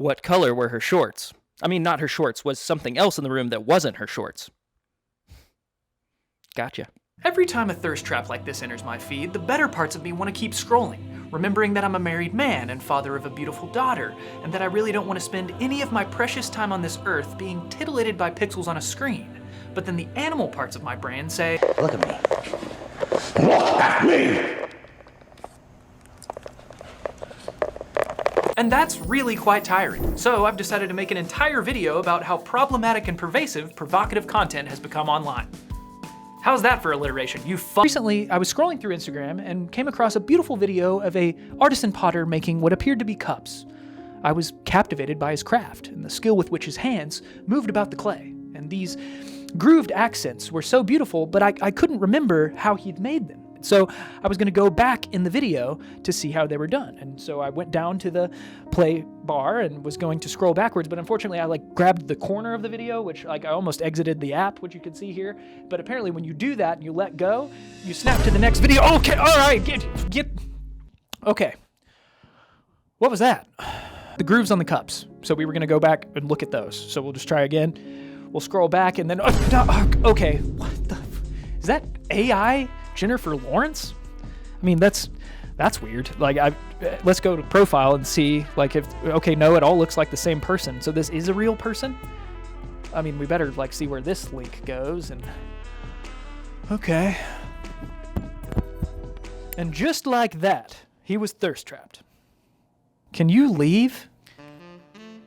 What color were her shorts? I mean, not her shorts. Was something else in the room that wasn't her shorts? Gotcha. Every time a thirst trap like this enters my feed, the better parts of me want to keep scrolling, remembering that I'm a married man and father of a beautiful daughter, and that I really don't want to spend any of my precious time on this earth being titillated by pixels on a screen. But then the animal parts of my brain say, look at me. Look at me! And that's really quite tiring. So I've decided to make an entire video about how problematic and pervasive provocative content has become online. How's that for alliteration, you Recently, I was scrolling through Instagram and came across a beautiful video of a artisan potter making what appeared to be cups. I was captivated by his craft and the skill with which his hands moved about the clay. And these grooved accents were so beautiful, but I couldn't remember how he'd made them. So I was going to go back in the video to see how they were done. And so I went down to the play bar and was going to scroll backwards, but unfortunately I grabbed the corner of the video, which I almost exited the app, which you can see here. But apparently when you do that and you let go, you snap to the next video. Okay, all right, okay. What was that? The grooves on the cups. So we were going to go back and look at those. So we'll just try again. We'll scroll back and then, okay, what the, is that AI? Jennifer Lawrence? I mean, that's weird. Let's go to profile and see, no, it all looks like the same person. So this is a real person? I mean, we better see where this link goes and, okay. And just like that, he was thirst trapped. Can you leave?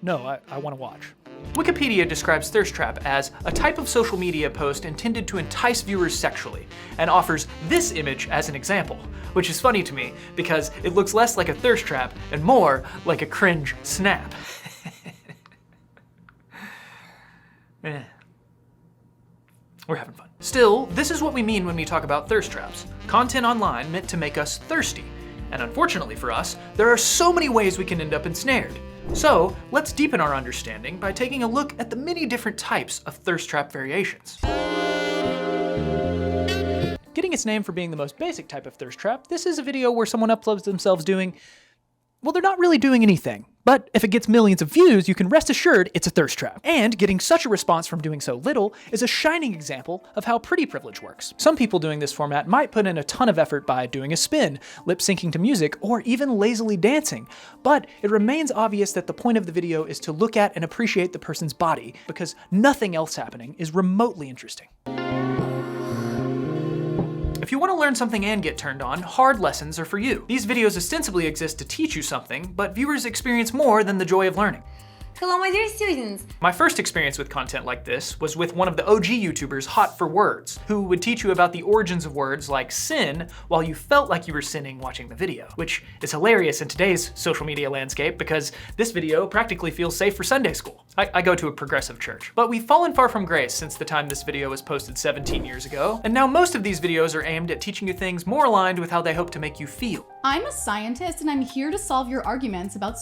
No, I want to watch. Wikipedia describes thirst trap as a type of social media post intended to entice viewers sexually, and offers this image as an example, which is funny to me because it looks less like a thirst trap and more like a cringe snap. We're having fun. Still, this is what we mean when we talk about thirst traps. Content online meant to make us thirsty. And unfortunately for us, there are so many ways we can end up ensnared. So let's deepen our understanding by taking a look at the many different types of thirst trap variations. Getting its name for being the most basic type of thirst trap, this is a video where someone uploads themselves doing, well, they're not really doing anything. But if it gets millions of views, you can rest assured it's a thirst trap. And getting such a response from doing so little is a shining example of how pretty privilege works. Some people doing this format might put in a ton of effort by doing a spin, lip syncing to music, or even lazily dancing. But it remains obvious that the point of the video is to look at and appreciate the person's body, because nothing else happening is remotely interesting. If you want to learn something and get turned on, hard lessons are for you. These videos ostensibly exist to teach you something, but viewers experience more than the joy of learning. Hello, my dear students. My first experience with content like this was with one of the OG YouTubers, Hot for Words, who would teach you about the origins of words like sin while you felt like you were sinning watching the video, which is hilarious in today's social media landscape because this video practically feels safe for Sunday school. I go to a progressive church. But we've fallen far from grace since the time this video was posted 17 years ago, and now most of these videos are aimed at teaching you things more aligned with how they hope to make you feel. I'm a scientist and I'm here to solve your arguments about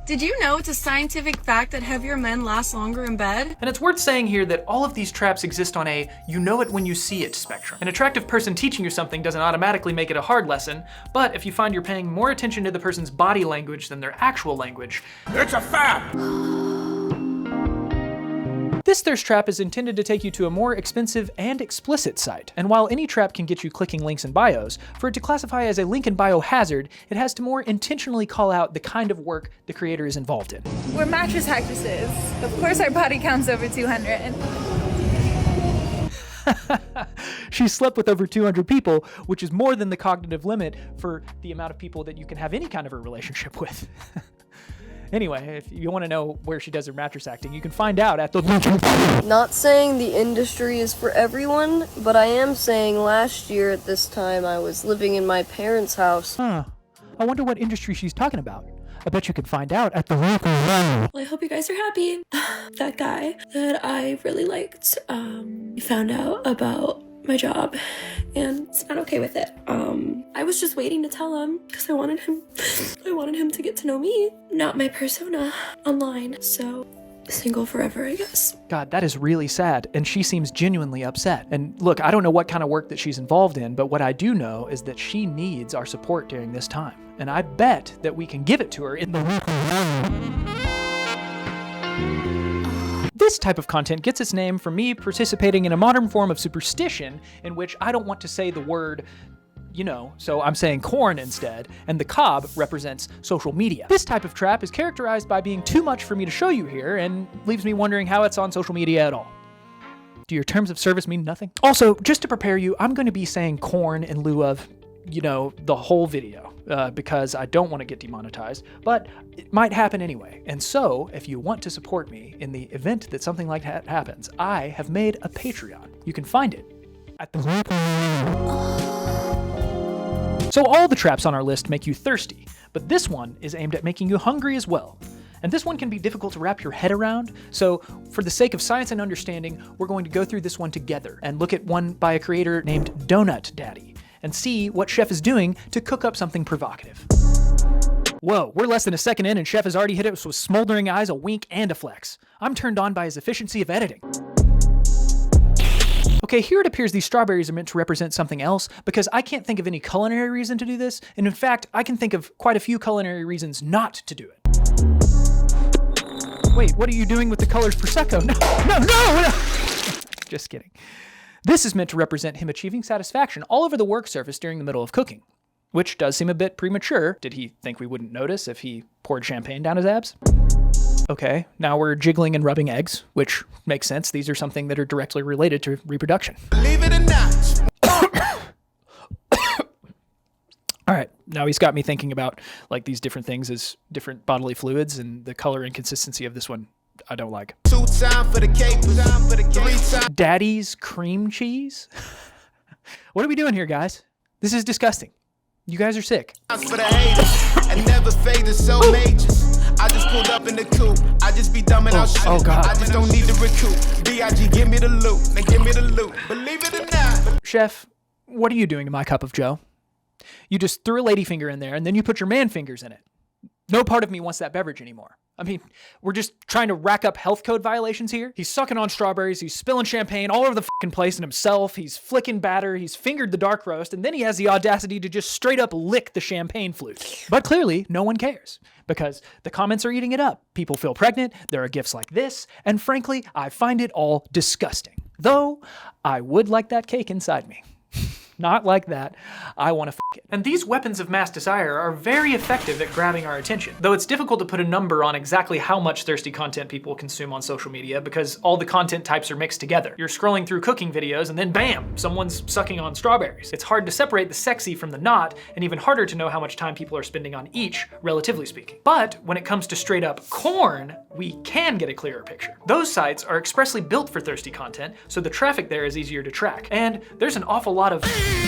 Did you know it's a scientific fact that heavier men last longer in bed? And it's worth saying here that all of these traps exist on a you know it when you see it spectrum. An attractive person teaching you something doesn't automatically make it a hard lesson, but if you find you're paying more attention to the person's body language than their actual language, it's a fact! This thirst trap is intended to take you to a more expensive and explicit site. And while any trap can get you clicking links in bios, for it to classify as a link in bio hazard, it has to more intentionally call out the kind of work the creator is involved in. We're mattress actresses. Of course our body count's over 200. She slept with over 200 people, which is more than the cognitive limit for the amount of people that you can have any kind of a relationship with. Anyway, if you want to know where she does her mattress acting, you can find out at the... Not saying the industry is for everyone, but I am saying last year at this time I was living in my parents' house. I wonder what industry she's talking about. I bet you can find out at the... Well, I hope you guys are happy. That guy that I really liked, found out about my job and it's not okay with it. I was just waiting to tell him because I wanted him to get to know me, not my persona online. So single forever, I guess. God, that is really sad. And she seems genuinely upset. And look, I don't know what kind of work that she's involved in, but what I do know is that she needs our support during this time. And I bet that we can give it to her in the This type of content gets its name from me participating in a modern form of superstition in which I don't want to say the word, so I'm saying corn instead, and the cob represents social media. This type of trap is characterized by being too much for me to show you here and leaves me wondering how it's on social media at all. Do your terms of service mean nothing? Also, just to prepare you, I'm going to be saying corn in lieu of, the whole video. Because I don't want to get demonetized, but it might happen anyway. And so, if you want to support me in the event that something like that happens, I have made a Patreon. You can find it at the... So all the traps on our list make you thirsty, but this one is aimed at making you hungry as well. And this one can be difficult to wrap your head around, so for the sake of science and understanding, we're going to go through this one together and look at one by a creator named Donut Daddy, and see what Chef is doing to cook up something provocative. Whoa, we're less than a second in and Chef has already hit us with smoldering eyes, a wink, and a flex. I'm turned on by his efficiency of editing. Okay, here it appears these strawberries are meant to represent something else, because I can't think of any culinary reason to do this, and in fact, I can think of quite a few culinary reasons not to do it. Wait, what are you doing with the colors Prosecco? No! Just kidding. This is meant to represent him achieving satisfaction all over the work surface during the middle of cooking, which does seem a bit premature. Did he think we wouldn't notice if he poured champagne down his abs? Okay, now we're jiggling and rubbing eggs, which makes sense. These are something that are directly related to reproduction. Believe it or not. All right, now he's got me thinking about these different things as different bodily fluids, and the color inconsistency of this one I don't like. Daddy's cream cheese? What are we doing here, guys? This is disgusting. You guys are sick. I just pulled up in the coupe. I just be dumbing out shit. Oh God. I just don't need to recoup. B.I.G. give me the loot. Now give me the loot. Believe it or not. Chef, what are you doing to my cup of joe? You just threw a lady finger in there and then you put your man fingers in it. No part of me wants that beverage anymore. I mean, we're just trying to rack up health code violations here. He's sucking on strawberries, he's spilling champagne all over the fucking place and himself, he's flicking batter, he's fingered the dark roast, and then he has the audacity to just straight up lick the champagne flute. But clearly, no one cares, because the comments are eating it up. People feel pregnant, there are gifts like this, and frankly, I find it all disgusting. Though, I would like that cake inside me. Not like that. I want to f*** it. And these weapons of mass desire are very effective at grabbing our attention, though it's difficult to put a number on exactly how much thirsty content people consume on social media because all the content types are mixed together. You're scrolling through cooking videos and then bam, someone's sucking on strawberries. It's hard to separate the sexy from the not, and even harder to know how much time people are spending on each, relatively speaking. But when it comes to straight up corn, we can get a clearer picture. Those sites are expressly built for thirsty content, so the traffic there is easier to track. And there's an awful lot of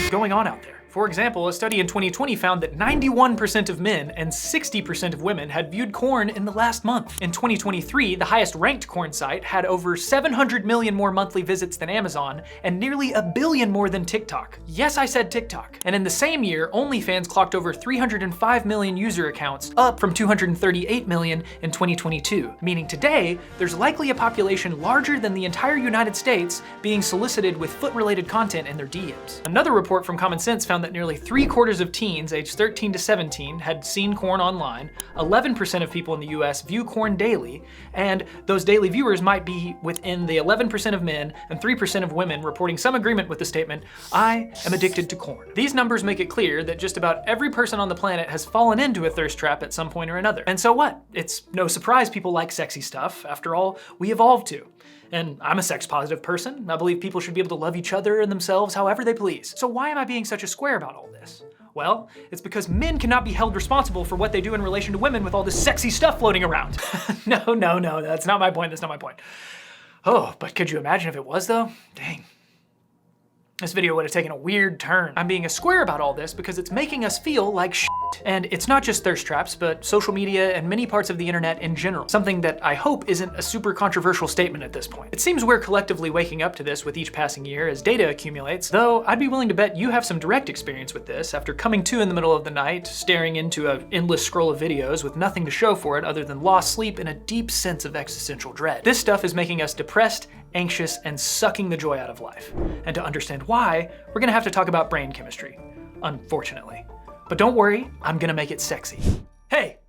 going on out there. For example, a study in 2020 found that 91% of men and 60% of women had viewed corn in the last month. In 2023, the highest ranked corn site had over 700 million more monthly visits than Amazon and nearly 1 billion more than TikTok. Yes, I said TikTok. And in the same year, OnlyFans clocked over 305 million user accounts, up from 238 million in 2022. Meaning today, there's likely a population larger than the entire United States being solicited with foot-related content in their DMs. Another report from Common Sense found that nearly 3/4 of teens aged 13 to 17 had seen corn online, 11% of people in the US view corn daily, and those daily viewers might be within the 11% of men and 3% of women reporting some agreement with the statement, "I am addicted to corn." These numbers make it clear that just about every person on the planet has fallen into a thirst trap at some point or another. And so what? It's no surprise people like sexy stuff. After all, we evolved to. And I'm a sex-positive person. I believe people should be able to love each other and themselves however they please. So why am I being such a square about all this? Well, it's because men cannot be held responsible for what they do in relation to women with all this sexy stuff floating around. No, that's not my point, that's not my point. Oh, but could you imagine if it was though? Dang. This video would have taken a weird turn. I'm being a square about all this because it's making us feel like shit. And it's not just thirst traps, but social media and many parts of the internet in general. Something that I hope isn't a super controversial statement at this point. It seems we're collectively waking up to this with each passing year as data accumulates, though I'd be willing to bet you have some direct experience with this after coming to in the middle of the night, staring into an endless scroll of videos with nothing to show for it other than lost sleep and a deep sense of existential dread. This stuff is making us depressed, anxious, and sucking the joy out of life. And to understand why, we're gonna have to talk about brain chemistry, unfortunately. But don't worry, I'm gonna make it sexy. Hey!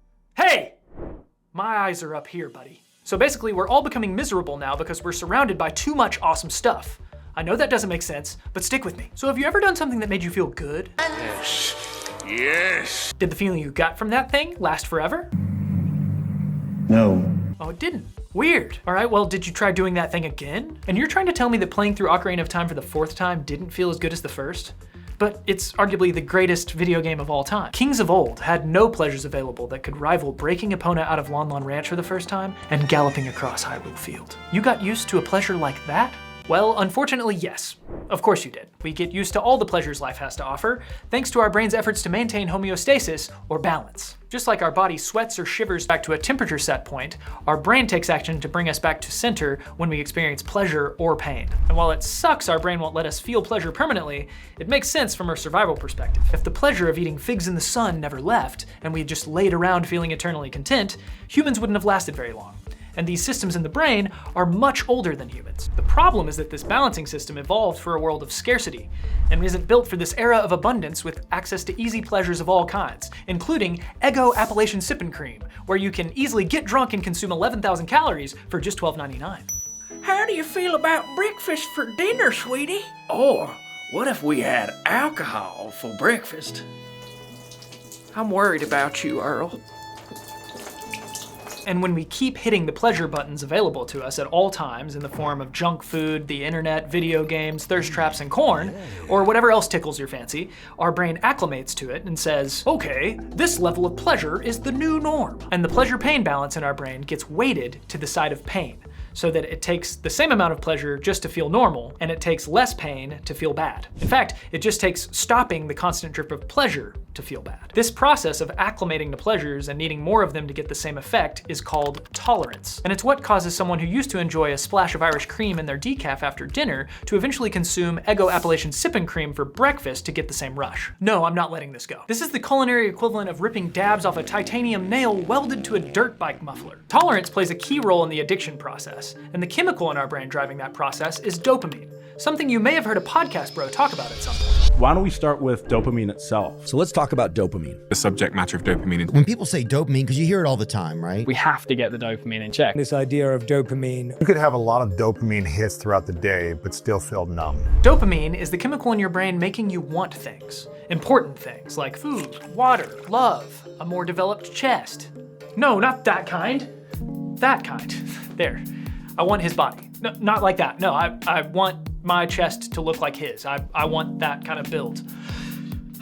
My eyes are up here, buddy. So basically, we're all becoming miserable now because we're surrounded by too much awesome stuff. I know that doesn't make sense, but stick with me. So have you ever done something that made you feel good? Yes. Did the feeling you got from that thing last forever? No. Oh, it didn't. Weird. All right, well, did you try doing that thing again? And you're trying to tell me that playing through Ocarina of Time for the 4th time didn't feel as good as the first? But it's arguably the greatest video game of all time. Kings of old had no pleasures available that could rival breaking Epona out of Lon Lon Ranch for the first time and galloping across Hyrule Field. You got used to a pleasure like that? Well, unfortunately, yes. Of course you did. We get used to all the pleasures life has to offer, thanks to our brain's efforts to maintain homeostasis, or balance. Just like our body sweats or shivers back to a temperature set point, our brain takes action to bring us back to center when we experience pleasure or pain. And while it sucks our brain won't let us feel pleasure permanently, it makes sense from a survival perspective. If the pleasure of eating figs in the sun never left, and we just laid around feeling eternally content, humans wouldn't have lasted very long. And these systems in the brain are much older than humans. The problem is that this balancing system evolved for a world of scarcity and isn't built for this era of abundance with access to easy pleasures of all kinds, including Eggo Appalachian Sippin' Cream, where you can easily get drunk and consume 11,000 calories for just $12.99. How do you feel about breakfast for dinner, sweetie? Or what if we had alcohol for breakfast? I'm worried about you, Earl. And when we keep hitting the pleasure buttons available to us at all times in the form of junk food, the internet, video games, thirst traps, and corn, or whatever else tickles your fancy, our brain acclimates to it and says, okay, this level of pleasure is the new norm. And the pleasure-pain balance in our brain gets weighted to the side of pain, so that it takes the same amount of pleasure just to feel normal, and it takes less pain to feel bad. In fact, it just takes stopping the constant drip of pleasure to feel bad. This process of acclimating to pleasures and needing more of them to get the same effect is called tolerance. And it's what causes someone who used to enjoy a splash of Irish cream in their decaf after dinner to eventually consume Eggo Appalachian Sippin' Cream for breakfast to get the same rush. No, I'm not letting this go. This is the culinary equivalent of ripping dabs off a titanium nail welded to a dirt bike muffler. Tolerance plays a key role in the addiction process, and the chemical in our brain driving that process is dopamine, something you may have heard a podcast bro talk about at some point. Why don't we start with dopamine itself? So let's talk about dopamine. The subject matter of dopamine. When people say dopamine, because you hear it all the time, right? We have to get the dopamine in check. This idea of dopamine. You could have a lot of dopamine hits throughout the day, but still feel numb. Dopamine is the chemical in your brain making you want things. Important things like food, water, love, a more developed chest. No, not that kind. That kind. There. I want his body. No, not like that. No, I want my chest to look like his. I want that kind of build.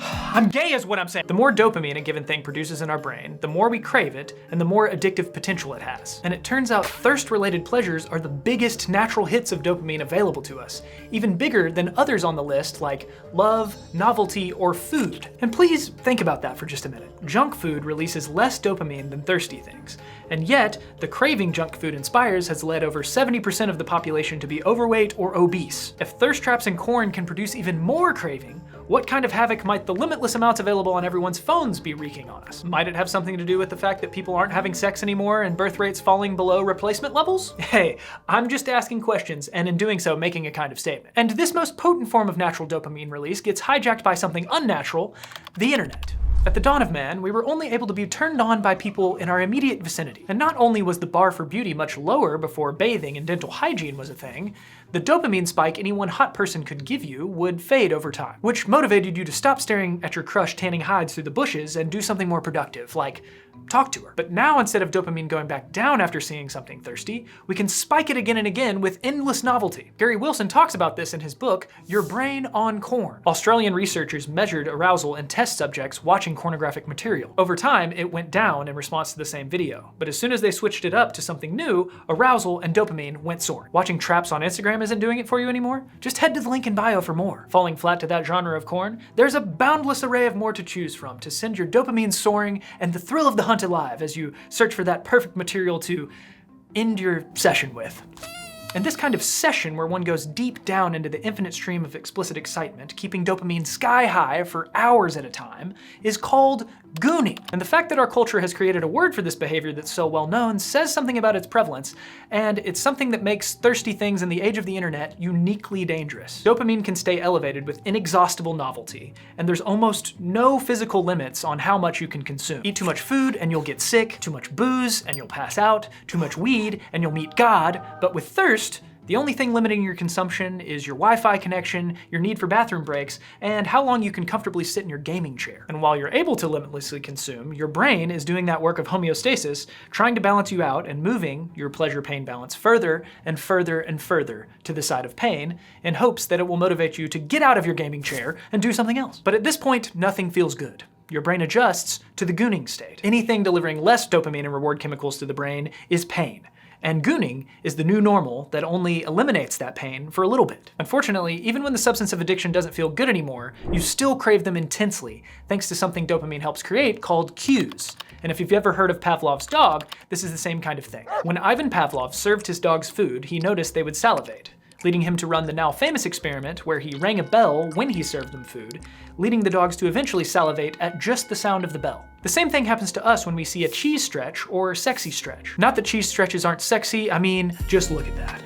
I'm gay is what I'm saying. The more dopamine a given thing produces in our brain, the more we crave it, and the more addictive potential it has. And it turns out thirst-related pleasures are the biggest natural hits of dopamine available to us, even bigger than others on the list like love, novelty, or food. And please think about that for just a minute. Junk food releases less dopamine than thirsty things, and yet the craving junk food inspires has led over 70% of the population to be overweight or obese. If thirst traps and corn can produce even more craving, what kind of havoc might the limitless amounts available on everyone's phones be wreaking on us? Might it have something to do with the fact that people aren't having sex anymore and birth rates falling below replacement levels? Hey, I'm just asking questions, and in doing so, making a kind of statement. And this most potent form of natural dopamine release gets hijacked by something unnatural, the internet. At the dawn of man, we were only able to be turned on by people in our immediate vicinity. And not only was the bar for beauty much lower before bathing and dental hygiene was a thing, the dopamine spike any one hot person could give you would fade over time, which motivated you to stop staring at your crush tanning hides through the bushes and do something more productive, like talk to her. But now, instead of dopamine going back down after seeing something thirsty, we can spike it again and again with endless novelty. Gary Wilson talks about this in his book, Your Brain on Corn. Australian researchers measured arousal in test subjects watching pornographic material. Over time, it went down in response to the same video. But as soon as they switched it up to something new, arousal and dopamine went soaring. Watching traps on Instagram isn't doing it for you anymore? Just head to the link in bio for more. Falling flat to that genre of corn? There's a boundless array of more to choose from to send your dopamine soaring and the thrill of the hunt alive as you search for that perfect material to end your session with. And this kind of session where one goes deep down into the infinite stream of explicit excitement, keeping dopamine sky high for hours at a time, is called gooning. And the fact that our culture has created a word for this behavior that's so well known says something about its prevalence, and it's something that makes thirsty things in the age of the internet uniquely dangerous. Dopamine can stay elevated with inexhaustible novelty, and there's almost no physical limits on how much you can consume. Eat too much food and you'll get sick, too much booze and you'll pass out, too much weed and you'll meet God, but with thirst, the only thing limiting your consumption is your Wi-Fi connection, your need for bathroom breaks, and how long you can comfortably sit in your gaming chair. And while you're able to limitlessly consume, your brain is doing that work of homeostasis, trying to balance you out and moving your pleasure-pain balance further and further and further to the side of pain in hopes that it will motivate you to get out of your gaming chair and do something else. But at this point, nothing feels good. Your brain adjusts to the gooning state. Anything delivering less dopamine and reward chemicals to the brain is pain. And gooning is the new normal that only eliminates that pain for a little bit. Unfortunately, even when the substance of addiction doesn't feel good anymore, you still crave them intensely, thanks to something dopamine helps create called cues. And if you've ever heard of Pavlov's dog, this is the same kind of thing. When Ivan Pavlov served his dogs food, he noticed they would salivate, leading him to run the now famous experiment where he rang a bell when he served them food, leading the dogs to eventually salivate at just the sound of the bell. The same thing happens to us when we see a cheese stretch or sexy stretch. Not that cheese stretches aren't sexy, I mean, just look at that.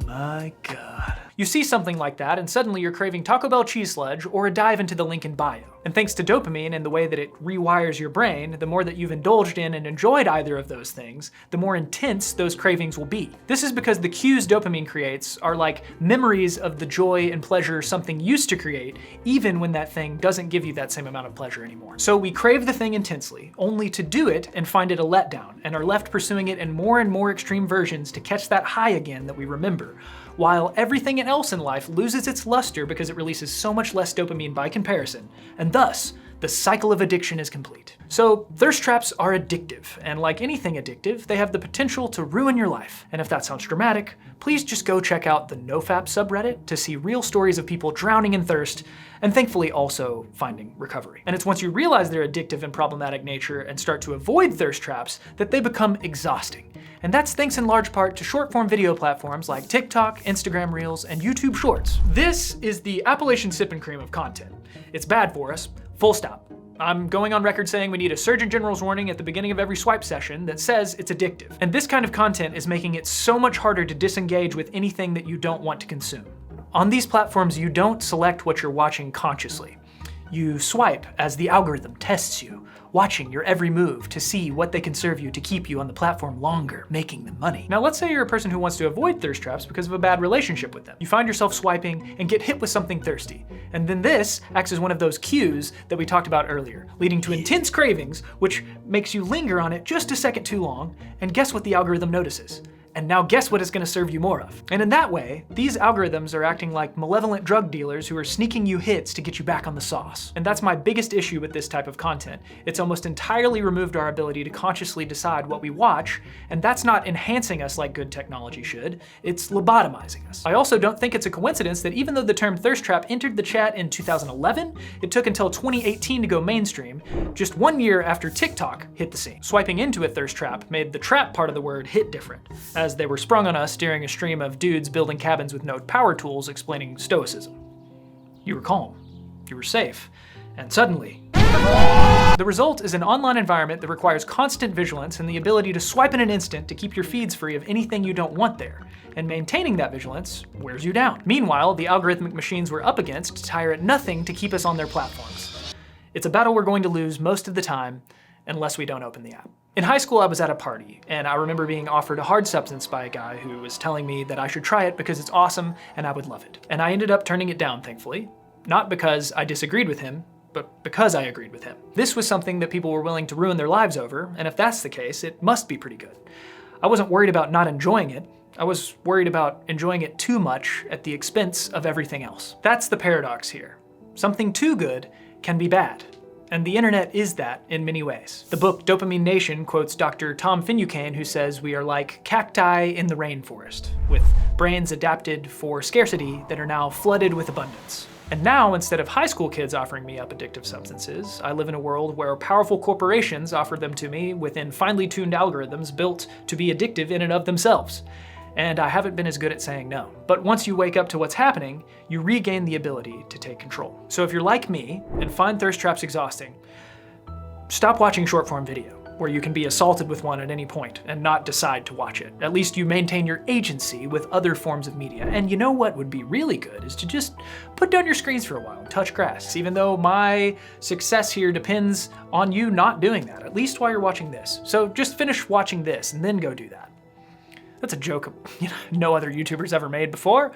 My God. You see something like that and suddenly you're craving Taco Bell cheese sludge or a dive into the link in bio. And thanks to dopamine and the way that it rewires your brain, the more that you've indulged in and enjoyed either of those things, the more intense those cravings will be. This is because the cues dopamine creates are like memories of the joy and pleasure something used to create, even when that thing doesn't give you that same amount of pleasure anymore. So we crave the thing intensely, only to do it and find it a letdown, and are left pursuing it in more and more extreme versions to catch that high again that we remember, while everything else in life loses its luster because it releases so much less dopamine by comparison, and thus, the cycle of addiction is complete. So, thirst traps are addictive, and like anything addictive, they have the potential to ruin your life. And if that sounds dramatic, please just go check out the NoFap subreddit to see real stories of people drowning in thirst, and thankfully also finding recovery. And it's once you realize their addictive and problematic nature and start to avoid thirst traps that they become exhausting. And that's thanks in large part to short-form video platforms like TikTok, Instagram Reels, and YouTube Shorts. This is the Appalachian sip and cream of content. It's bad for us, full stop. I'm going on record saying we need a Surgeon General's warning at the beginning of every swipe session that says it's addictive. And this kind of content is making it so much harder to disengage with anything that you don't want to consume. On these platforms, you don't select what you're watching consciously. You swipe as the algorithm tests you, watching your every move to see what they can serve you to keep you on the platform longer, making them money. Now let's say you're a person who wants to avoid thirst traps because of a bad relationship with them. You find yourself swiping and get hit with something thirsty. And then this acts as one of those cues that we talked about earlier, leading to intense cravings, which makes you linger on it just a second too long, and guess what the algorithm notices? And now guess what it's gonna serve you more of. And in that way, these algorithms are acting like malevolent drug dealers who are sneaking you hits to get you back on the sauce. And that's my biggest issue with this type of content. It's almost entirely removed our ability to consciously decide what we watch, and that's not enhancing us like good technology should, it's lobotomizing us. I also don't think it's a coincidence that even though the term thirst trap entered the chat in 2011, it took until 2018 to go mainstream, just 1 year after TikTok hit the scene. Swiping into a thirst trap made the trap part of the word hit different, as they were sprung on us during a stream of dudes building cabins with no power tools explaining stoicism. You were calm, you were safe, and suddenly, the result is an online environment that requires constant vigilance and the ability to swipe in an instant to keep your feeds free of anything you don't want there, and maintaining that vigilance wears you down. Meanwhile, the algorithmic machines we're up against tire at nothing to keep us on their platforms. It's a battle we're going to lose most of the time, unless we don't open the app. In high school, I was at a party, and I remember being offered a hard substance by a guy who was telling me that I should try it because it's awesome and I would love it. And I ended up turning it down, thankfully. Not because I disagreed with him, but because I agreed with him. This was something that people were willing to ruin their lives over, and if that's the case, it must be pretty good. I wasn't worried about not enjoying it. I was worried about enjoying it too much at the expense of everything else. That's the paradox here. Something too good can be bad. And the internet is that in many ways. The book Dopamine Nation quotes Dr. Tom Finucane, who says we are like cacti in the rainforest, with brains adapted for scarcity that are now flooded with abundance. And now, instead of high school kids offering me up addictive substances, I live in a world where powerful corporations offer them to me within finely tuned algorithms built to be addictive in and of themselves. and I haven't been as good at saying no. But once you wake up to what's happening, you regain the ability to take control. So if you're like me and find thirst traps exhausting, stop watching short form video, where you can be assaulted with one at any point and not decide to watch it. At least you maintain your agency with other forms of media. And you know what would be really good is to just put down your screens for a while and touch grass. Even though my success here depends on you not doing that, at least while you're watching this. So just finish watching this and then go do that. That's a joke no other YouTuber's ever made before.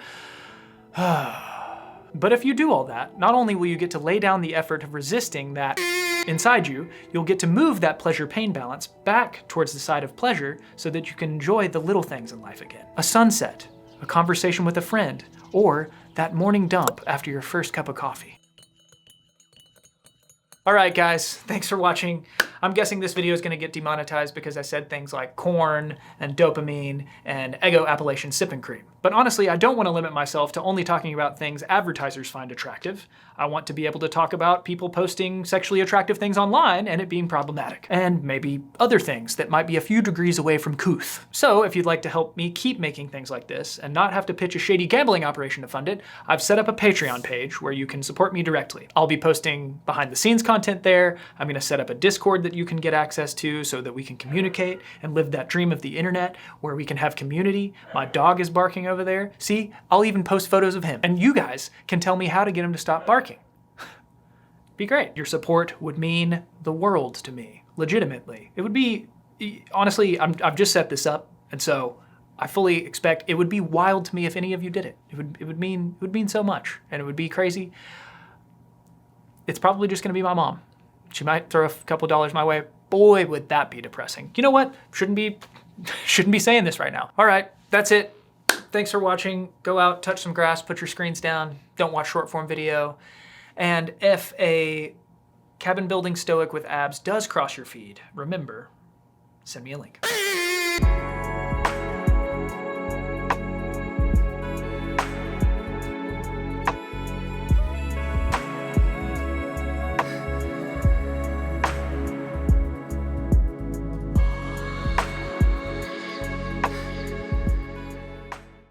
But if you do all that, not only will you get to lay down the effort of resisting that inside you, you'll get to move that pleasure-pain balance back towards the side of pleasure so that you can enjoy the little things in life again. A sunset, a conversation with a friend, or that morning dump after your first cup of coffee. All right, guys, thanks for watching. I'm guessing this video is gonna get demonetized because I said things like corn and dopamine and Eggo Appalachian sipping cream. But honestly, I don't wanna limit myself to only talking about things advertisers find attractive. I want to be able to talk about people posting sexually attractive things online and it being problematic. And maybe other things that might be a few degrees away from couth. So if you'd like to help me keep making things like this and not have to pitch a shady gambling operation to fund it, I've set up a Patreon page where you can support me directly. I'll be posting behind the scenes content there. I'm gonna set up a Discord that you can get access to so that we can communicate and live that dream of the internet where we can have community. My dog is barking over there. See, I'll even post photos of him. And you guys can tell me how to get him to stop barking. Be great. Your support would mean the world to me, legitimately. It would be, honestly, I've just set this up, and so I fully expect it would be wild to me if any of you did it. It would mean so much, and it would be crazy. It's probably just gonna be my mom. She might throw a couple dollars my way. Boy, would that be depressing. You know what? Shouldn't be saying this right now. All right, that's it. Thanks for watching. Go out, touch some grass, put your screens down. Don't watch short form video. And if a cabin building stoic with abs does cross your feed, remember, send me a link.